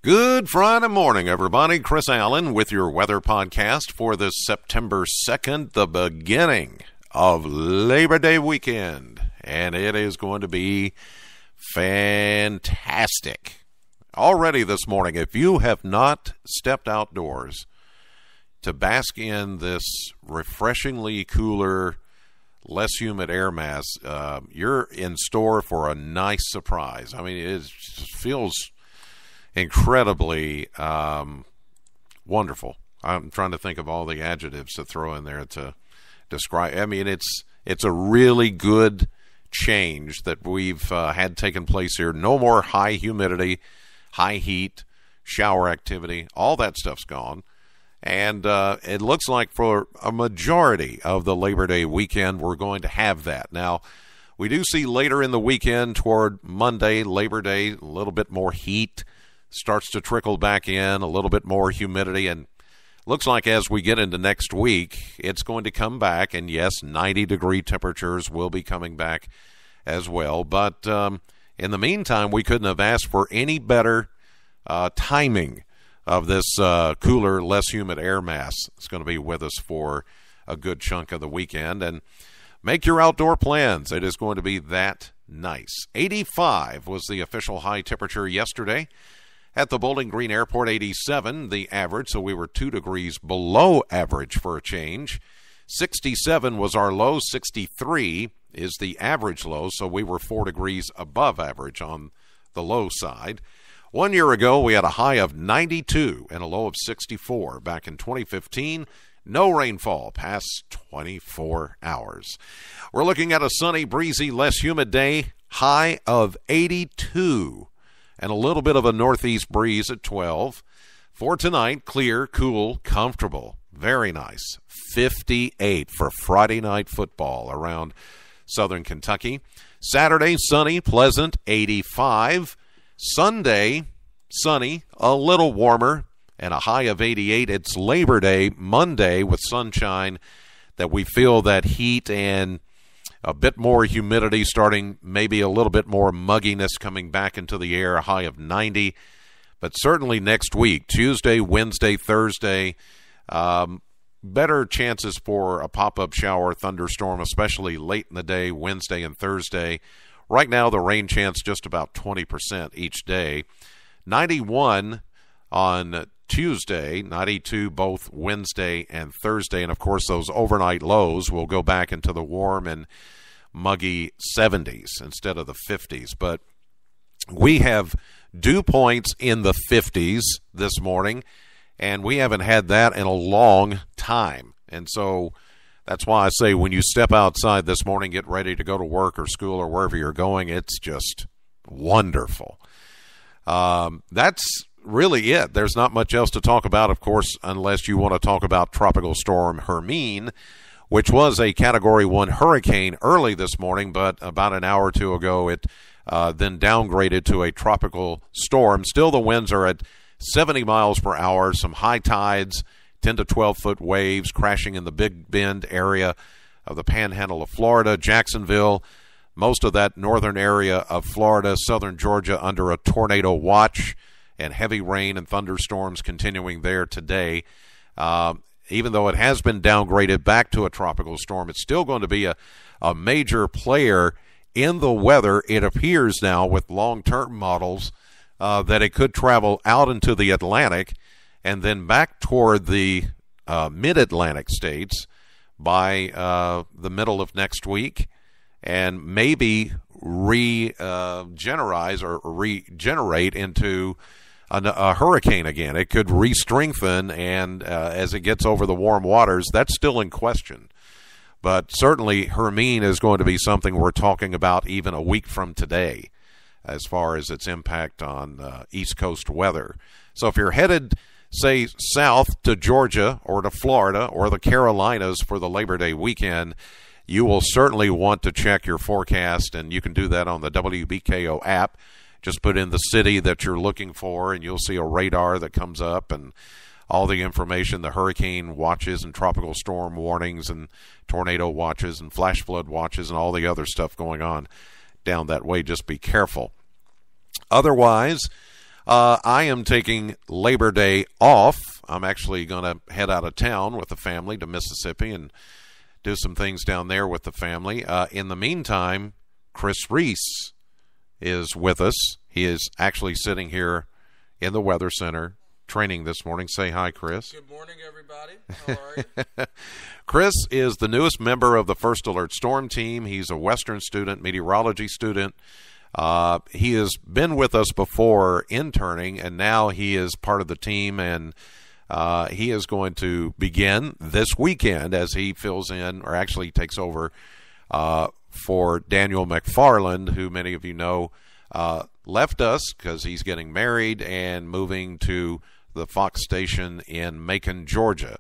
Good Friday morning, everybody. Chris Allen with your weather podcast for this September 2nd, the beginning of Labor Day weekend. And it is going to be fantastic. Already this morning, if you have not stepped outdoors to bask in this refreshingly cooler, less humid air mass, you're in store for a nice surprise. I mean, it just feels incredibly wonderful. I'm trying to think of all the adjectives to throw in there to describe. I mean, it's a really good change that we've had taken place here. No more high humidity, high heat, shower activity. All that stuff's gone. And it looks like for a majority of the Labor Day weekend, we're going to have that. Now, we do see later in the weekend toward Monday, Labor Day, a little bit more heat starts to trickle back in, a little bit more humidity, and looks like as we get into next week, it's going to come back, and yes, 90-degree temperatures will be coming back as well. But in the meantime, we couldn't have asked for any better timing of this cooler, less humid air mass. It's going to be with us for a good chunk of the weekend, and make your outdoor plans. It is going to be that nice. 85 was the official high temperature yesterday. At the Bowling Green Airport, 87, the average, so we were 2 degrees below average for a change. 67 was our low. 63 is the average low, so we were 4 degrees above average on the low side. 1 year ago, we had a high of 92 and a low of 64. Back in 2015, no rainfall past 24 hours. We're looking at a sunny, breezy, less humid day, high of 82. And a little bit of a northeast breeze at 12. For tonight, clear, cool, comfortable. Very nice. 58 for Friday night football around southern Kentucky. Saturday, sunny, pleasant, 85. Sunday, sunny, a little warmer, and a high of 88. It's Labor Day, Monday, with sunshine that we feel that heat and a bit more humidity starting, maybe a little bit more mugginess coming back into the air, a high of 90. But certainly next week, Tuesday, Wednesday, Thursday, better chances for a pop-up shower, thunderstorm, especially late in the day, Wednesday and Thursday. Right now, the rain chance just about 20% each day. 91 on Tuesday, 92 both Wednesday and Thursday, and of course those overnight lows will go back into the warm and muggy 70s instead of the 50s. But we have dew points in the 50s this morning, and we haven't had that in a long time. And so that's why I say when you step outside this morning, get ready to go to work or school or wherever you're going, it's just wonderful. That's really it. There's not much else to talk about, of course, unless you want to talk about Tropical Storm Hermine, which was a Category 1 hurricane early this morning, but about an hour or two ago it then downgraded to a tropical storm. Still, the winds are at 70 miles per hour, some high tides, 10 to 12-foot waves crashing in the Big Bend area of the panhandle of Florida, Jacksonville, most of that northern area of Florida, southern Georgia under a tornado watch, and heavy rain and thunderstorms continuing there today. Even though it has been downgraded back to a tropical storm, it's still going to be a major player in the weather. It appears now with long-term models that it could travel out into the Atlantic and then back toward the mid-Atlantic states by the middle of next week, and maybe regenerate into a hurricane again. It could re-strengthen, and as it gets over the warm waters, that's still in question. But certainly Hermine is going to be something we're talking about even a week from today as far as its impact on East Coast weather. So if you're headed, say, south to Georgia or to Florida or the Carolinas for the Labor Day weekend, you will certainly want to check your forecast, and you can do that on the WBKO app. Just put in the city that you're looking for, and you'll see a radar that comes up and all the information, the hurricane watches and tropical storm warnings and tornado watches and flash flood watches and all the other stuff going on down that way. Just be careful. Otherwise, I am taking Labor Day off. I'm actually going to head out of town with the family to Mississippi and do some things down there with the family. In the meantime, Chris Reese is with us. He is actually sitting here in the Weather Center training this morning. Say hi, Chris. Good morning, everybody. How are you? Chris is the newest member of the First Alert Storm Team. He's a Western student, meteorology student. He has been with us before interning, and now he is part of the team, and he is going to begin this weekend as he fills in, or actually takes over for Daniel McFarland, who many of you know left us because he's getting married and moving to the Fox station in Macon, Georgia,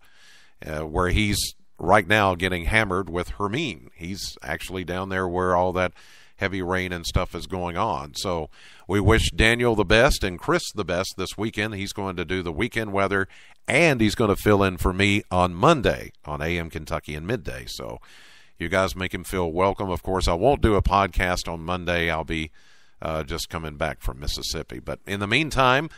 where he's right now getting hammered with Hermine. He's actually down there where all that heavy rain and stuff is going on. So we wish Daniel the best and Chris the best this weekend. He's going to do the weekend weather, and he's going to fill in for me on Monday on AM Kentucky and Midday. So you guys make him feel welcome. Of course, I won't do a podcast on Monday. I'll be just coming back from Mississippi. But in the meantime,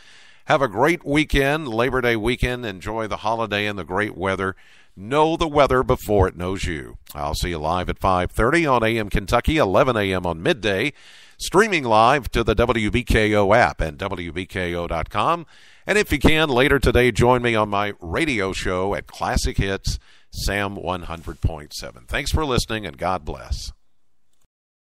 have a great weekend, Labor Day weekend. Enjoy the holiday and the great weather. Know the weather before it knows you. I'll see you live at 5:30 on AM Kentucky, 11 a.m. on Midday, streaming live to the WBKO app and WBKO.com. And if you can, later today, join me on my radio show at Classic Hits, Sam 100.7. Thanks for listening, and God bless.